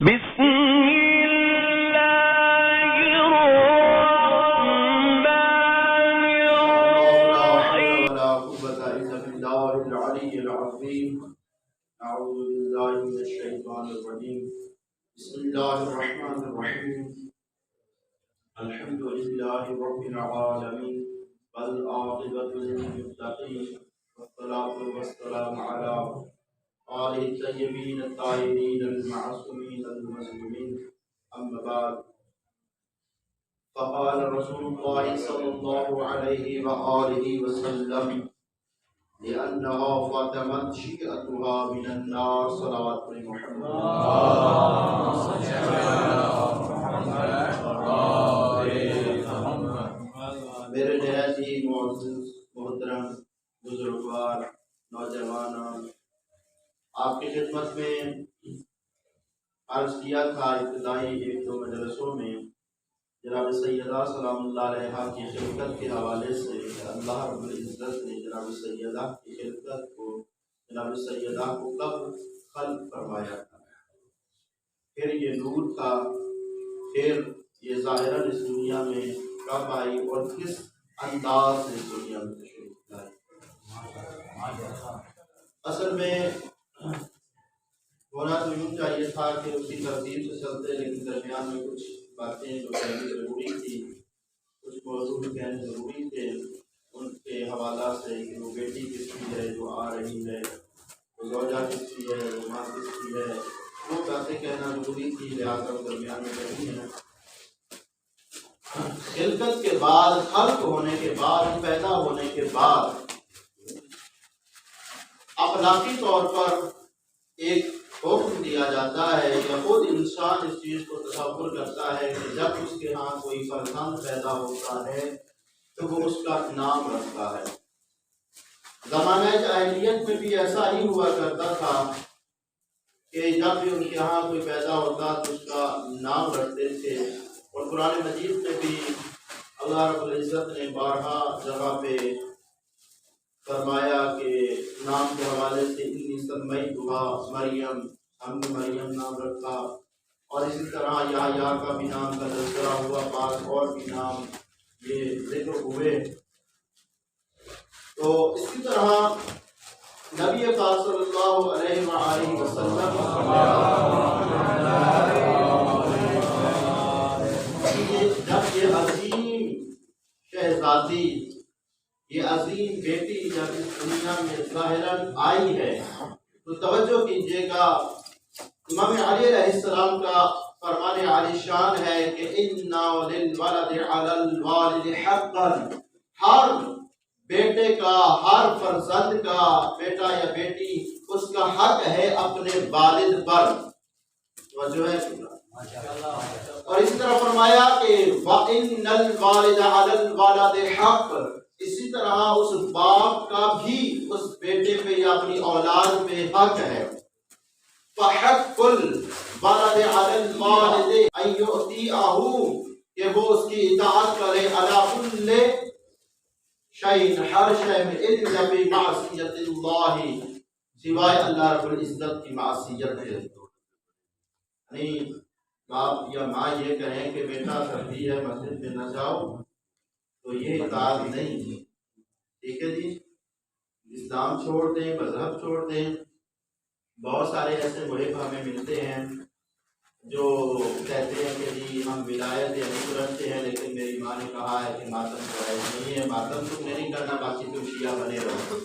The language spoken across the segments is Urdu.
بسم الله الرحمن الرحيم. ولا قوة إلا بالله العلي العظيم. أعوذ بالله من الشيطان الرجيم. بسم الله الرحمن الرحيم. الحمد لله رب العالمين والعاقبة للمتقين والصلاة والسلام على آله الطيبين الطاهرين المعصومين المظلومين. أما بعد، فقال رسول الله صلى الله عليه وآله وسلم: لأنها فاطمة شيئتها من النار. صلوات محمد. میرے نہایت ہی معزز محترم بزرگوار نوجوان، آپ کی خدمت میں عرض کیا تھا ابتدائی ایک دو مجلسوں میں جناب سیدہ سلام اللہ علیہا کی خلقت کے حوالے سے اللہ رب العزت نے جناب سیدہ کی خلقت کو، جناب سیدہ کو کب خلق فرمایا تھا، پھر یہ نور تھا، پھر یہ ظاہراً اس دنیا میں کب آئی اور کس انداز سے اس دنیا میں تشریف لائی۔ اصل میں ہونا تو یوں چاہیے تھا کہ اسی ترتیب سے چلتے، لیکن درمیان میں کچھ باتیں جو کہنی ضروری تھی، کچھ موضوع کہنے ضروری تھے، ان کے حوالہ سے کہ وہ بیٹی کس کی ہے جو آ رہی ہے، وہ زوجہ کس کی ہے، وہ ماں کس کی ہے، وہ باتیں کہنا ضروری تھی، لہٰذا وہ درمیان میں کہنی ہے۔ خلقت کے بعد، خلق ہونے کے بعد، پیدا ہونے کے بعد اخلاقی طور پر ایک حکم دیا جاتا ہے یا خود انسان اس چیز کو تصور کرتا ہے کہ جب اس کے ہاں کوئی فرزند پیدا ہوتا ہے تو وہ اس کا نام رکھتا ہے۔ زمانہ جاہلیت میں بھی ایسا ہی ہوا کرتا تھا کہ جب بھی ان کے ہاں کوئی پیدا ہوتا تو اس کا نام رکھتے تھے، اور قرآن مجید میں بھی اللہ رب العزت نے بارہا جگہ پہ فرمایا کہ نام کے حوالے سے انی سمیتھا مریم، ہم نے مریم نام رکھا، اور اسی طرح یحییٰ کا بھی نام کا تذکرہ ہوا، بعض اور بھی نام یہ ذکر ہوئے۔ تو اسی طرح نبی پاک صلی اللہ علیہ وآلہ وسلم جب یہ عظیم شہزادی، یہ عظیم بیٹی جب اس دنیا میں ظاہراً آئی ہے تو توجہ کیجیے گا، امام علی علیہ السلام کا فرمان عالی شان ہے کہ اِنَّا لِلْوَلَدِ عَلَى الْوَالِدِ حَقًّا، ہر بیٹے کا، ہر فرزند کا، بیٹا یا بیٹی، اس کا حق ہے اپنے والد پر۔ توجہ ہے، اور اس طرح فرمایا کہ وَإِنَّ الْوَالِدَ عَلَى الْوَلَدِ حَقٌّ، اسی طرح اس باپ کا بھی اس بیٹے پہ یا اپنی اولاد پہ حق ہے۔ فَحَقُّ الْوَلَدِ عَلَى الْوَالِدِ أَن يُطِيعَهُ، کہ وہ اس کی اطاعت کرے، عَلَى كُلِّ شَيْءٍ، ہر شے میں، إِلَّا بِمَعْصِيَةِ اللَّهِ، سوائے اللہ رب العزت کی معصیت ہے۔ یعنی باپ یا ماں یہ کہیں کہ بیٹا سردی ہے مسجد میں نہ جاؤ، تو یہ اطاعت نہیں ہے، ٹھیک ہے جی، اسلام چھوڑ دیں، مذہب چھوڑ دیں۔ بہت سارے ایسے محب ہمیں ملتے ہیں جو کہتے ہیں کہ جی ہم ولایت یا نہیں رکھتے ہیں، لیکن میری ماں نے کہا ہے کہ ماتم جائز نہیں ہے، ماتم تم نے نہیں کرنا، باقی تم شیعہ بنے رہو۔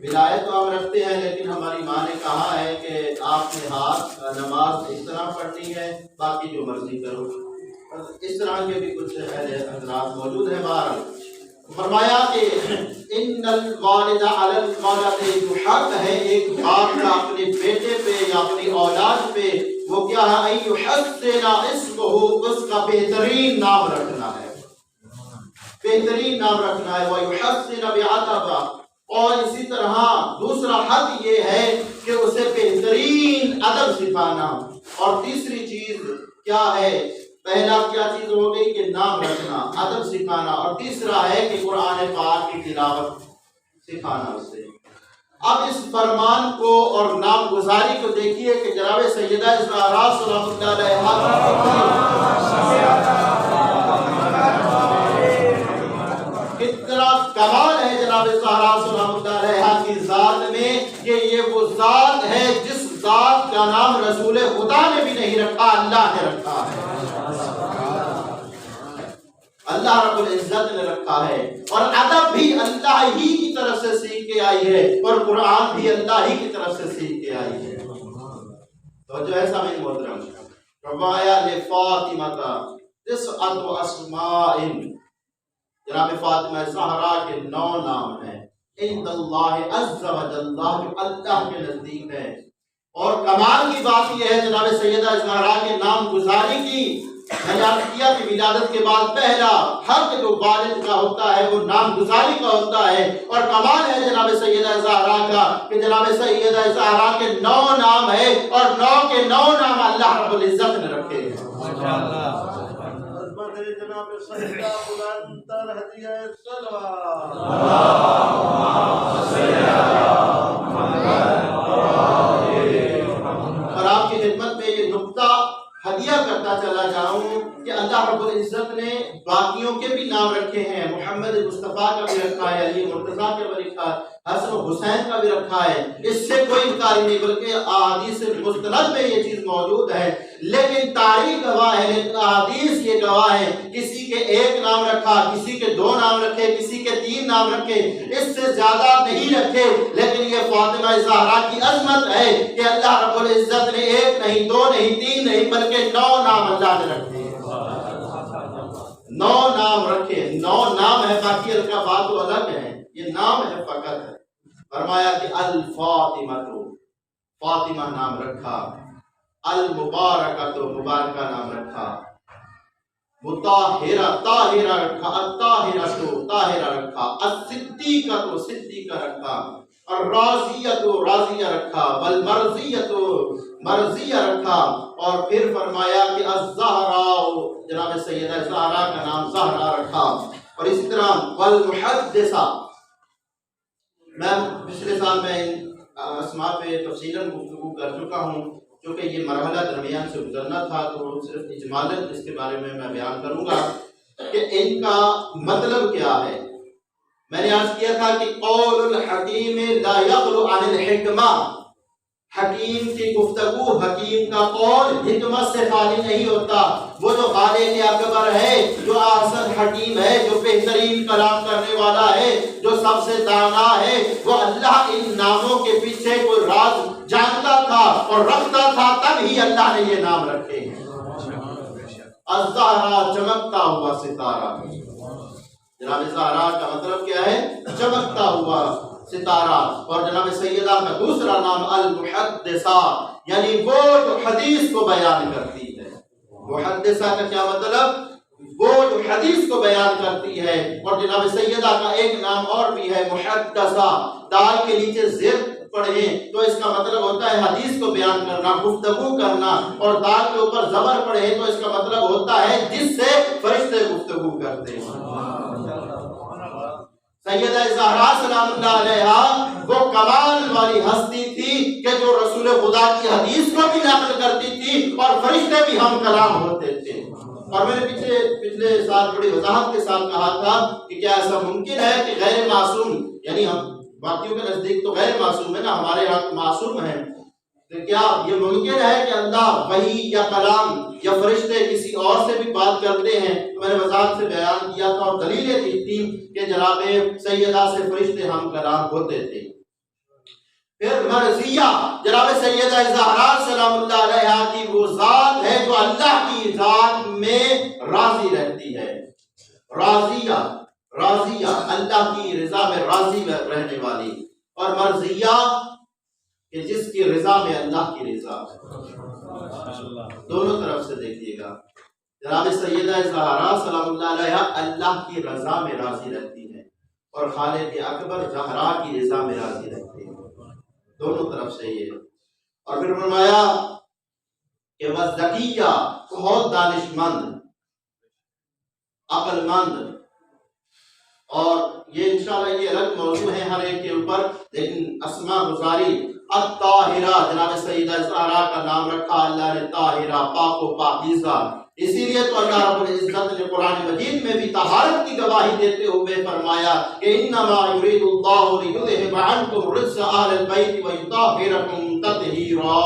ولایت تو ہم رکھتے ہیں، لیکن ہماری ماں نے کہا ہے کہ آپ نے ہاتھ نماز اس طرح پڑھنی ہے، باقی جو مرضی کرو۔ اس طرح کے بھی کچھ اہل حضرات موجود ہیں۔ بہرحال فرمایا کہ ان الوالد علی الولد، جو حق ہے ایک باپ کا اپنے بیٹے پہ یا اپنی اولاد پہ، وہ کیا ہے؟ ان یحسن اسمہ، اس کا بہترین نام رکھنا ہے، بہترین نام رکھنا ہے۔ ویحسن بعتبہ، اور اسی طرح دوسرا حق یہ ہے کہ اسے بہترین ادب سکھانا۔ اور تیسری چیز کیا ہے؟ پہلا کیا چیز ہو گئی کہ نام رکھنا، ادب سکھانا، اور تیسرا ہے کہ قرآن پاک کی تلاوت سکھانا اسے۔ اب اس فرمان کو اور نامگزاری کو دیکھیے کہ جناب سیدہ زہرا سلام اللہ علیہا کتنا کمال ہے جناب زہرا سلام اللہ علیہا کی ذات میں کہ یہ وہ ذات ہے جس ذات کا نام رسول خدا نے بھی نہیں رکھا، اللہ نے رکھا ہے، اللہ رب العزت نے رکھا ہے، اور ادب بھی اللہ ہی کی طرف سے سیکھ کے آئی ہے، اور قرآن بھی اللہ ہی کی طرف سے سیکھ کے آئی ہے۔ تو جو ایسا میں محترم فرمایا لفاطمہ تسعۃ اسماء، جناب فاطمہ زہرا کے 9 نام ہیں عند اللہ عز و جل، اللہ کے نزدیک ہے۔ اور کمال کی بات یہ ہے جناب سیدہ زہرا کے نام گزاری کی، میں نے عرض کیا کہ ولادت کے بعد پہلا حق جو والد کا ہوتا ہے وہ نام گزاری کا ہوتا ہے، اور کمال ہے جناب سیدہ زہرا کا کہ جناب سیدہ زہرا کے 9 نام ہے، اور 9 کے 9 نام اللہ رب العزت نے رکھے ہیں۔ جناب سیدہ بلند تر ہدیہ صلوات اور آپ کی خدمت میں یہ نقطہ ہدیہ کرتا چلا جاؤں کہ اللہ رب العزت نے باقیوں کے بھی نام رکھے ہیں، محمد مصطفیٰ کا بھی رکھا ہے، علی مرتضیٰ کا بھی رکھا ہے، حسن و حسین کا بھی رکھا ہے، اس سے کوئی انکار نہیں، بلکہ احادیث مستند میں یہ چیز موجود ہے، لیکن تاریخ گواہ ہے، لیکن احادیث یہ گواہ ہے، کسی کے 1 نام رکھا، کسی کے 2 نام رکھے، کسی کے 3 نام رکھے، اس سے زیادہ نہیں رکھے، لیکن یہ فاطمہ زہرا کی عظمت ہے کہ اللہ رب العزت نے 1 نہیں، 2 نہیں، 3 نہیں، بلکہ 9 نام اللہ نے رکھے، 9 نام رکھے، 9 نام ہے، باقی کا بات تو الگ ہے، یہ نام ہے فقط ہے۔ فرمایا کہ الفاطمہ، فاطمہ نام رکھا، المبارکہ تو مبارکہ نام رکھا، مطہرہ طاہرہ رکھا، الطاہرہ تو طاہرہ رکھا، الصدیقہ تو صدیقہ رکھا، الراضیہ تو راضیہ رکھا، والمرضیہ تو مرضیہ رکھا، اور پھر فرمایا کہ الزہراء، جناب سیدہ زہرا کا نام زہرا رکھا، اور اسی طرح والمحدثہ، میں پچھلے سال میں اسماء پہ تفصیلاً گفتگو کر چکا ہوں، چونکہ یہ مرحلہ درمیان سے گزرنا تھا تو صرف اجمالاً اس کے بارے میں بیان کروں گا کہ ان کا مطلب کیا ہے۔ میں نے عرض کیا تھا کہ قول الحکیم لا یخلو عن الحکمہ، حکیم کی گفتگو، حکیم کا قول حکمت سے خالی نہیں ہوتا، وہ جو خالق اکبر ہے، جو احسن حکیم ہے، جو بہترین کلام کرنے والا ہے، جو سب سے دانا ہے، وہ اللہ ان ناموں کے پیچھے کوئی راز جانتا تھا اور رکھتا تھا، تب ہی اللہ نے یہ نام رکھے ہیں۔ الزہرا چمکتا ہوا ستارہ، جناب زہرا کا مطلب کیا ہے؟ چمکتا ہوا ستارہ، اور جناب سیدہ کا دوسرا نام المحدثہ، یعنی وہ جو حدیث کو بیان کرتی ہے۔ محدثہ کا کیا مطلب؟ وہ جو حدیث کو بیان کرتی ہے، اور جناب سیدہ کا ایک نام اور بھی ہے محدثہ، دال کے نیچے زیر پڑھیں تو اس کا مطلب ہوتا ہے حدیث کو بیان کرنا، گفتگو کرنا، اور دال کے اوپر زبر پڑھیں تو اس کا مطلب ہوتا ہے جس سے فرشتے گفتگو کرتے ہیں۔ سیدہ زہرا سلام اللہ علیہا وہ کمال والی ہستی تھی کہ جو رسول خدا کی حدیث کو بھی نقل کرتی تھی، اور فرشتے بھی ہم کلام ہوتے تھے۔ اور میں نے پچھلے سال بڑی وضاحت کے ساتھ کہا تھا کہ کیا ایسا ممکن ہے کہ غیر معصوم، یعنی ہم باقیوں کے نزدیک تو غیر معصوم ہے نا، ہمارے ہاں معصوم ہیں، تو کیا یہ ممکن ہے کہ اللہ وحی یا کلام یا فرشتے کسی اور سے بھی بات کرتے ہیں؟ تو میں نے وضاحت سے بیان کیا تھا اور دلیلیں دی تھی کہ جناب سیدہ سے فرشتے ہم کلام ہوتے تھے۔ پھر مرضیہ، جناب سیدہ زہرا سلام اللہ علیہا کی وہ ذات ہے جو اللہ کی ذات میں راضی رہتی ہے۔ راضیہ، راضیہ اللہ کی رضا میں راضی رہنے والی، اور مرضیہ کہ جس کی رضا میں اللہ کی رضا ہے۔ دونوں طرف سے دیکھیے گا، جناب سیدہ زہرا سلام اللہ علیہا اللہ کی رضا میں راضی رہتی ہے، اور خالق اکبر زہرا کی رضا میں راضی رہتی ہے، دونوں طرف سے یہ۔ اور پھر فرمایا کہ وَالذَّكِيَّةُ، بہت دانش مند، عقل مند، اور یہ انشاءاللہ یہ الگ موضوع ہے ہر ایک کے اوپر، لیکن اسماء گزاری الطاہرہ، جناب سیدہ زہرا کا نام رکھا اللہ نے طاہرہ، پاک و پاکیزہ، اسی لیے تو اللہ رب العزت نے قرآن مجید میں بھی طہارت کی گواہی دیتے ہوئے فرمایا کہ انما یرید اللہ لیذھب عنکم الرجس اہل البیت ویطہرکم تطہیرا۔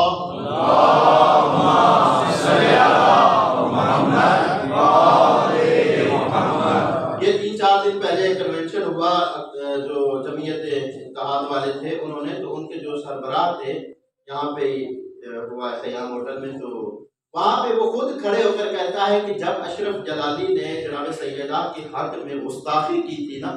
یہ 3-4 دن پہلے کنونشن ہوا، جو جمعیت اتحاد والے تھے انہوں نے، تو ان کے جو سربراہ تھے یہاں پہ ہوا خیام ہوٹل میں، تو وہاں پہ وہ خود کھڑے ہو کر کہتا ہے کہ جب اشرف جلالی نے جناب سیدہ کے حق میں گستاخی کی تھی نا،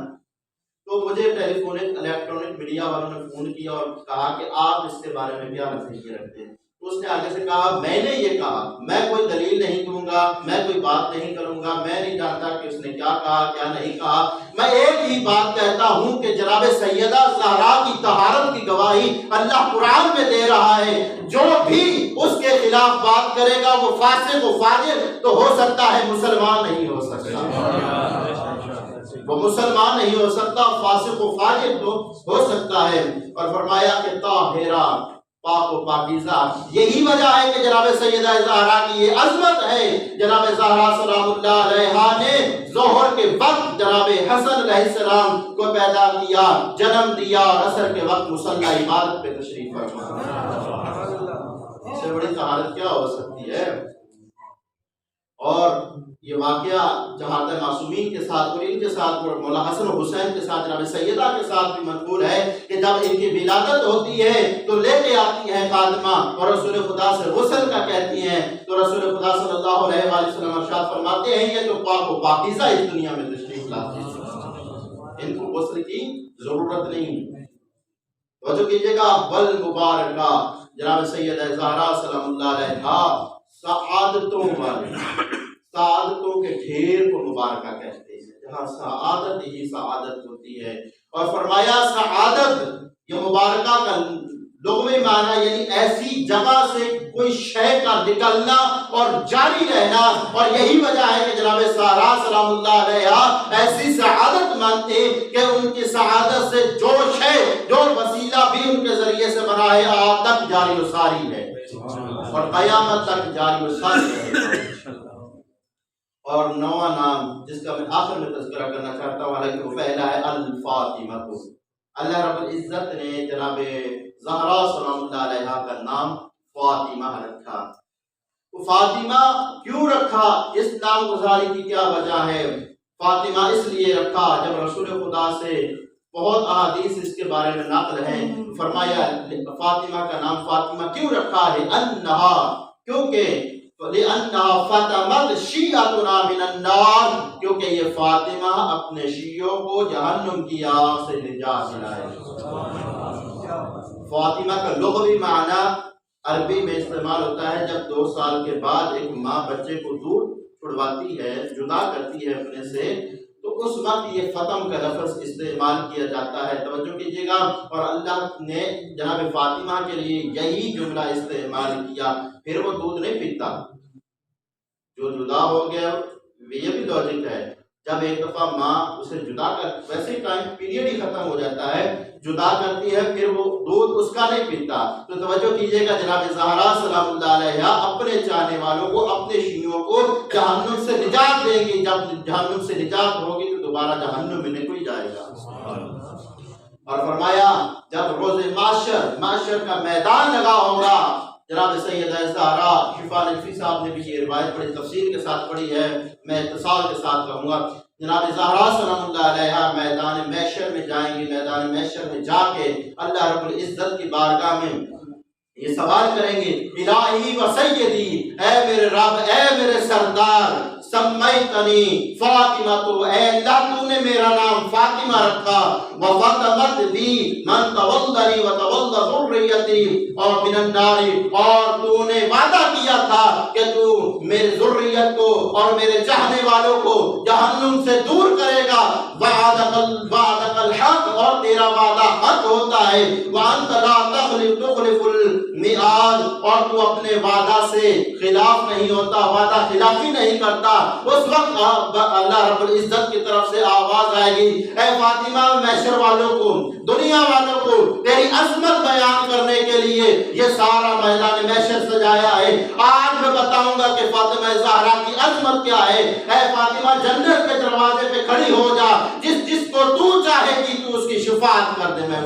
تو مجھے ٹیلی فونک الیکٹرانک میڈیا والوں نے فون کیا اور کہا کہ آپ اس کے بارے میں کیا نظریہ رکھتے ہیں؟ تو اس نے آگے سے کہا میں نے یہ کہا، میں کوئی دلیل نہیں دوں گا، میں کوئی بات نہیں کروں گا، میں نہیں جانتا کہ اس نے کیا کہا کیا نہیں کہا، میں ایک ہی بات کہتا ہوں کہ جناب سیدہ زہرا کی طہارت کی گواہی اللہ قرآن میں دے رہا ہے، جو بھی اس کے خلاف بات کرے گا وہ فاسق و فاجر تو ہو سکتا ہے، مسلمان نہیں ہو سکتا، وہ مسلمان نہیں ہو سکتا، فاسق و فاجر تو ہو سکتا ہے۔ اور فرمایا کہ طاہرہ، پاک و پاکیزہ، یہی وجہ ہے کہ جناب سیدہ زہرا کی یہ عظمت ہے۔ جناب زہرا سلام اللہ علیہا نے ظہر کے وقت جناب حسن علیہ السلام کو پیدا کیا، جنم دیا، اور عصر کے وقت مصلی عبادت پہ تشریف فرما۔ اس سے بڑی طہارت کیا ہو سکتی ہے؟ اور یہ واقعہ جہاد معصومین کے ساتھ اور ان کے ساتھ مولا حسن و حسین کے ساتھ جناب سیدہ کے ساتھ بھی منقول ہے کہ جب ان کی ولادت ہوتی ہے تو لے کے آتی ہے خادمہ اور رسول خدا سے غسل کا کہتی ہیں، تو رسول خدا صلی اللہ علیہ وآلہ وسلم ارشاد فرماتے ہیں یہ تو پاک و پاکیزہ اس دنیا میں تشریف لاتی ہیں، ان کو غسل کی ضرورت نہیں۔ توجہ کیجئے گا، بل مبارکہ، جناب سیدہ زہرا سلام اللہ علیہا سعادتوں والے، سعادتوں کے ڈھیر کو مبارکہ کہتے ہیں، جہاں سعادت ہی سعادت ہوتی ہے۔ اور فرمایا سعادت یہ مبارکہ کا لغوی معنی یعنی ایسی جگہ سے کوئی شے کا نکلنا اور جاری رہنا، اور یہی وجہ ہے کہ جناب زہرا سلام اللہ علیہا ایسی سعادت مانتے کہ ان کی سعادت سے جو شے، جو وسیلہ بھی ان کے ذریعے سے بنا ہے آج تک جاری و ساری ہے اور قیامت تک جاری و ساری ہے۔ اور نواں نام جس کا میں آخر میں تذکرہ کرنا چاہتا ہوں، حالانکہ وہ پہلا ہے الفاطمہ کو، اللہ رب العزت نے جناب زہرا سلام اللہ علیہا کا نام فاطمہ رکھا۔ تو فاطمہ کیوں رکھا؟ اس نام گزاری کی کیا وجہ ہے؟ فاطمہ اس لیے رکھا، جب رسول خدا سے بہت احادیث اس کے بارے میں نقل ہیں، فرمایا فاطمہ کا نام فاطمہ کیوں رکھا ہے؟ انہا، کیونکہ لِأَنَّهَا فَتَمَتْ شِيَعَتُنَا مِنَ النَّارِ، کیونکہ یہ فاطمہ اپنے شیعوں کو جہنم کی آگ سے نجات دلائے۔ فاطمہ کا لغوی معنی عربی میں استعمال ہوتا ہے جب 2 سال کے بعد ایک ماں بچے کو دور چھڑواتی ہے، جدا کرتی ہے اپنے سے، تو اس وقت یہ فتم کا لفظ استعمال کیا جاتا ہے۔ توجہ کیجئے گا، اور اللہ نے جناب فاطمہ کے لیے یہی جملہ استعمال کیا۔ پھر وہ دودھ نہیں پیتا، جو جدا ہو گیا یہ بھی لاجک ہے، جب ایک دفعہ ماں اسے جدا کر، ویسے ہی ٹائم پیریڈ ہی ختم ہو جاتا ہے، جدا کرتی ہے، پھر وہ دودھ اس کا نہیں پیتا۔ تو توجہ کیجئے گا، جناب زہرا سلام اللہ علیہا اپنے چاہنے والوں کو، اپنے شیعوں کو جہنم سے نجات دیں گی۔ جب جہنم سے نجات ہوگی تو دوبارہ جہنم میں نہیں کوئی جائے گا۔ اور فرمایا جب روز معاشر کا میدان لگا ہوگا، جناب سیدہ زہرا، شفا نجفی صاحب نے بھی یہ روایت بڑی تفصیل کے ساتھ پڑھی ہے، میں اتصال کے ساتھ کہوں گا، جناب زہرا سلام اللہ علیہا میدان محشر میں جائیں گی، میدان محشر میں جا کے اللہ رب العزت کی بارگاہ میں یہ سوال کریں گے، الہی و سیدی، اے میرے رب، اے میرے سردار، سمیتنی فاطمہ، تو اے اللہ تو نے میرا نام فاطمہ رکھا، وفاطمت بی من تولنی وتول ذریتی اور من النار، اور تو نے وعدہ کیا تھا کہ تو میرے ذریت کو اور میرے چاہنے والوں کو جہنم سے دور کرے گا، وعدک الحق، اور تیرا وعدہ حق ہوتا ہے، ہے وَأَنْتَ لَا تُخْلِفُ الْمِعَادَ، اور تو اپنے وعدہ سے خلاف نہیں ہوتا، وعدہ خلافی نہیں کرتا۔ اس وقت اللہ رب العزت کی طرف سے آواز آئے گی، اے فاطمہ، محشر والوں کو، دنیا والوں کو تیری عظمت بیان کرنے کے لیے یہ سارا میدان محشر سجایا ہے۔ آج میں بتاؤں گا کہ فاطمہ زہرا کی عظمت کیا ہے۔ اے فاطمہ، جنت کے دروازے پہ کھڑی ہو جا، جس کو تو چاہے گی تو اس کی شفاعت کر دے، میں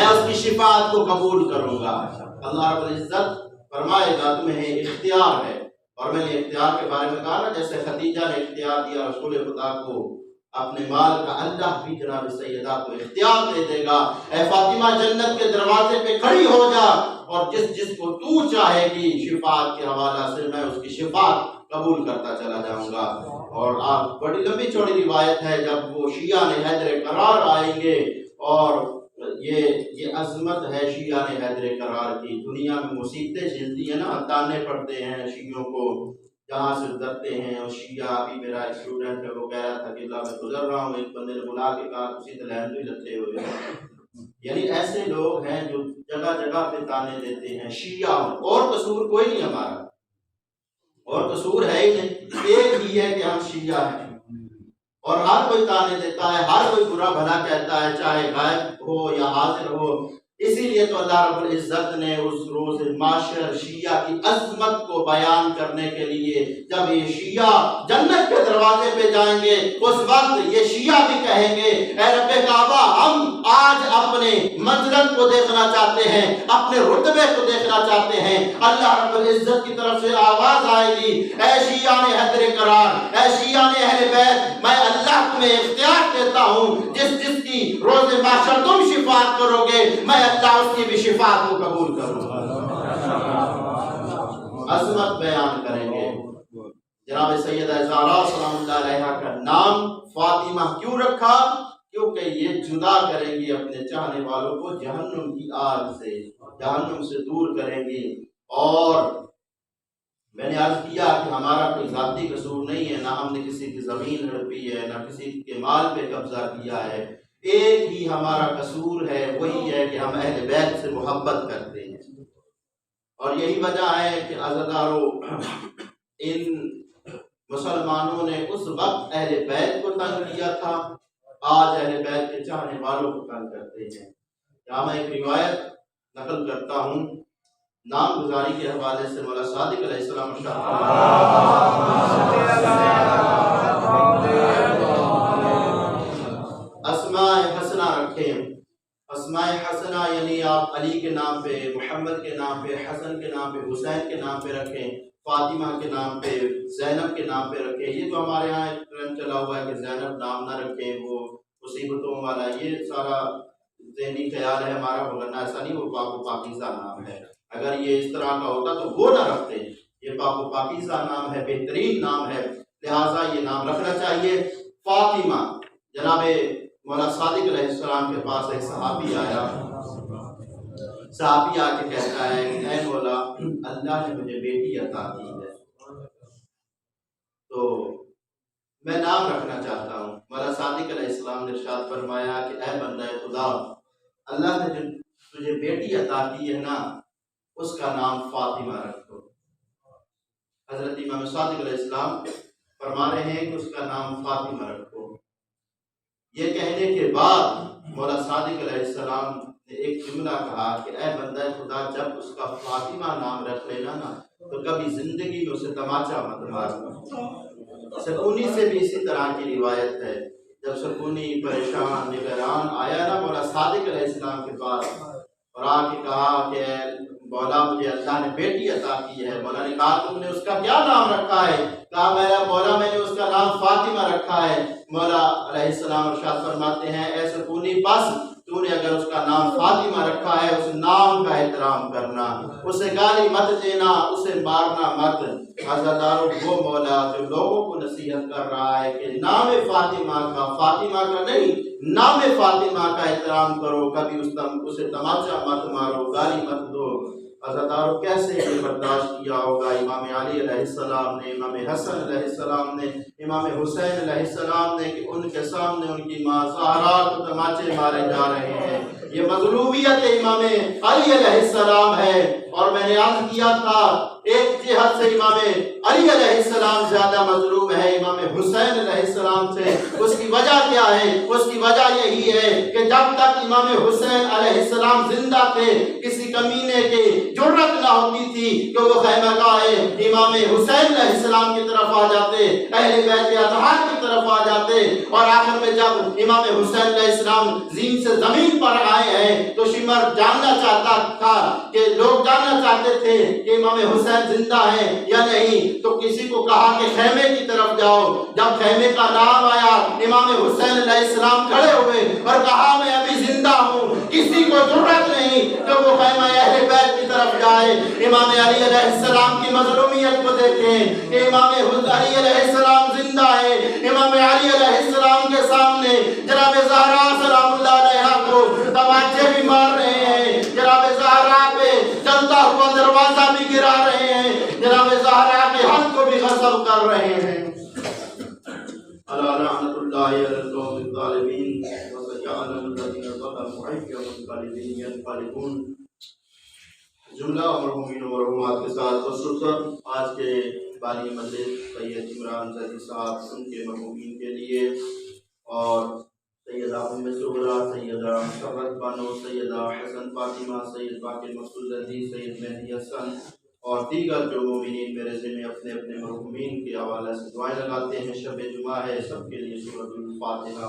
اس کی شفاعت کو قبول کروں گا۔ اللہ رب العزت فرمائے گا تمہیں اختیار ہے، اور میں نے اختیار کے بارے میں کہا نا، جیسے خدیجہ نے اختیار دیا رسول خدا کو اپنے مال کا، اللہ بھی جناب سیدہ کو اختیار دے دے گا۔ اے فاطمہ، جنت کے دروازے پہ کھڑی ہو جا، اور جس کو تو چاہے گی شفاعت کے حوالہ سے میں اس کی شفاعت قبول کرتا چلا جاؤں گا۔ اور آپ بڑی لمبی چوڑی روایت ہے، جب وہ شیعہ نے حیدر قرار آئیں گے، اور یہ عظمت ہے شیعہ نے حیدر قرار کی۔ دنیا میں مصیبتیں جھیلتی ہیں نا، تانے پڑتے ہیں شیعوں کو، جہاں سے گزرتے ہیں۔ اور شیعہ، ابھی میرا اسٹوڈنٹ ہے، وہ کہہ رہا تھا کہ اللہ میں گزر رہا ہوں، ایک بندے نے بلا کے کہا اسی طرح ہندو ہی لگتے ہوئے، یعنی ایسے لوگ ہیں جو جگہ جگہ پہ تانے دیتے ہیں شیعہ، اور قصور کوئی نہیں ہمارا، اور قصور ہے ہی نہیں، ایک ہی ہے کہ ہم شیعہ ہیں، اور ہر کوئی تانے دیتا ہے، ہر کوئی برا بھلا کہتا ہے، چاہے غائب ہو یا حاضر ہو۔ اسی لیے تو اللہ رب العزت نے اس روز معاشر شیعہ کی عظمت کو بیان کرنے کے لیے، جب یہ شیعہ جنت کے دروازے پہ جائیں گے، اس وقت یہ شیعہ بھی کہیں گے، اے رب کعبہ، ہم آج اپنے منزلت کو دیکھنا چاہتے ہیں، اپنے رتبے کو دیکھنا چاہتے ہیں۔ اللہ رب العزت کی طرف سے آواز آئے گی، اے شیعہ نے حیدر قرار، اے شیعہ نے اہل بیت، میں اللہ تمہیں اختیار دیتا ہوں، جس کی روز محشر تم شفاعت کرو گے، میں اللہ اس کی بھی شفاعت کو قبول کروں گا۔ عظمت بیان کریں گے۔ جناب سیدہ زہرا سلام اللہ علیہا کا نام فاطمہ کیوں رکھا؟ کیونکہ یہ جدا کریں گی اپنے چاہنے والوں کو جہنم کی آگ سے، جہنم سے دور کریں گی۔ اور میں نے عرض کیا کہ ہمارا کوئی ذاتی قصور نہیں ہے، نہ ہم نے کسی کی زمین ہڑپی ہے، نہ کسی کے مال پہ قبضہ کیا ہے، ایک ہی ہمارا قصور ہے، وہی ہے کہ ہم اہل بیت سے محبت کرتے ہیں۔ اور یہی وجہ ہے کہ عزادارو، ان مسلمانوں نے اس وقت اہل بیت کو تنگ کیا تھا، آج اہل بیت کے چاہنے والوں کو تنگ کرتے ہیں۔ یہاں میں ایک روایت نقل کرتا ہوں، نام گزاری کے حوالے سے مولا صادق علیہ السلام اسماء حسنہ رکھیں۔ اسماء حسنہ یعنی آپ علی کے نام پہ، محمد کے نام پہ، حسن کے نام پہ، حسین کے نام پہ رکھیں، فاطمہ کے نام پہ، زینب کے نام پہ رکھیں۔ یہ تو ہمارے یہاں ایک ٹرینڈ چلا ہوا ہے کہ زینب نام نہ رکھیں، وہ مصیبتوں والا، یہ سارا ذہنی خیال ہے ہمارا، ورنہ ایسا نہیں، وہ پاک و پاکیزہ نام ہے۔ اگر یہ اس طرح کا ہوتا تو وہ نہ رکھتے، یہ پاک و پاکیزہ نام ہے، بہترین نام ہے، لہٰذا یہ نام رکھنا چاہیے۔ فاطمہ، جناب مولا صادق علیہ السلام کے پاس ایک صحابی آیا، صحابی آ کے کہتا ہے کہ اے مولا، اللہ نے مجھے بیٹی عطا کی ہے، تو میں نام رکھنا چاہتا ہوں۔ مولا صادق علیہ السلام نے ارشاد فرمایا کہ اے بندہ خدا، اللہ نے جو تجھے بیٹی عطا کی ہے نا، اس کا نام فاطمہ رکھو۔ حضرت امام صادق علیہ السلام فرما رہے ہیں کہ اس کا نام فاطمہ رکھو۔ یہ کہنے کے بعد مولا صادق علیہ السلام نے ایک جملہ کہا کہ اے بندہ خدا، جب اس کا فاطمہ نام رکھ لینا نا، تو کبھی زندگی میں اسے تماچا مت مارنا۔ سکونی سے بھی اسی طرح کی روایت ہے، جب سکونی پریشان نگران آیا نا مولا صادق علیہ السلام کے پاس، اور آ کے کہا کہ مولا، مجھے اللہ نے بیٹی عطا کی ہے۔ مولا نے کہا تم نے اس کا کیا نام رکھا ہے؟ کہا میرا مولا، میں نے اس کا نام فاطمہ رکھا ہے۔ مولا علیہ السلام ارشاد فرماتے ہیں اے سکونی، بس تو نے اگر اس کا نام فاطمہ رکھا ہے، اس نام کا احترام کرنا، اسے گالی مت دینا، اسے مارنا مت۔ عزادارو، وہ مولا جو لوگوں کو نصیحت کر رہا ہے کہ نام فاطمہ کا نہیں، نام فاطمہ کا احترام کرو، کبھی اسے تماچا مت مارو، گالی مت دو۔ عزاداروں کیسے یہ برداشت کیا ہوگا؟ امام علی علیہ السلام نے، امام حسن علیہ السلام نے، امام حسین علیہ السلام نے، کہ ان کے سامنے ان کی ماں زہرا کو تماچے مارے جا رہے ہیں۔ یہ مظلومیت امام علی علیہ السلام ہے۔ اور میں نے عرض کیا تھا ایک جہت سے امام علی علیہ السلام زیادہ مظلوم ہے امام حسین علیہ السلام سے۔ اس کی وجہ کیا ہے؟ اس کی وجہ یہی ہے کہ جب تک امام حسین علیہ السلام زندہ تھے کسی کمینے کی جرت نہ ہوتی تھی کہ وہ خیمہ گاہ امام حسین علیہ السلام کی طرف آ جاتے، اہل بیت اطہار کی طرف آ جاتے، اور آخر میں جب امام حسین علیہ السلام زین سے زمین پر آئے ہیں تو شمر جاننا چاہتا تھا کہ لوگ جاننا چاہتے تھے کہ امام حسین زندہ ہے یا نہیں، تو کسی کو کہا کہ خیمے کی طرف جاؤ۔ جب خیمے کا نام آیا امام حسین علیہ السلام کھڑے ہوئے اور کہا میں ابھی زندہ ہوں، کسی کو ضرورت نہیں کہ وہ خیمہ اہل بیت کی طرف جائے۔ امام علی علیہ السلام کی مظلومیت کو دیکھیں کہ امام علی علیہ السلام زندہ ہے، امام علی علیہ السلام کے سامنے جناب زہرا سلام اللہ علیہا کو تماچے بھی مار رہے ہیں، جناب زہرا پہ چلتا ہوا دروازہ بھی گرا رہے ہیں، جناب زہرا کے حق کو بھی غصب کر رہے ہیں۔ لعنۃ اللہ علی القوم الظالمین وسيعلم الذين ظلموا أي منقلب ينقلبون۔ جملہ مرحومین و مرحومات کے ساتھ خصوصاً آج کے بانی مجلس سید عمران زدی صاحب ان کے مرحومین کے لیے، اور سیدہ ام صغرا، سیدہ مسرت بانو، سیدہ حسن فاطمہ، سید باقر مسعود زدی، سید مہدی حسن اور دیگر جو مومنین میرے ذمہ اپنے اپنے مرحومین کے حوالے سے دعائیں لگاتے ہیں۔ شب جمعہ ہے، سب کے لیے سورۃ الفاتحہ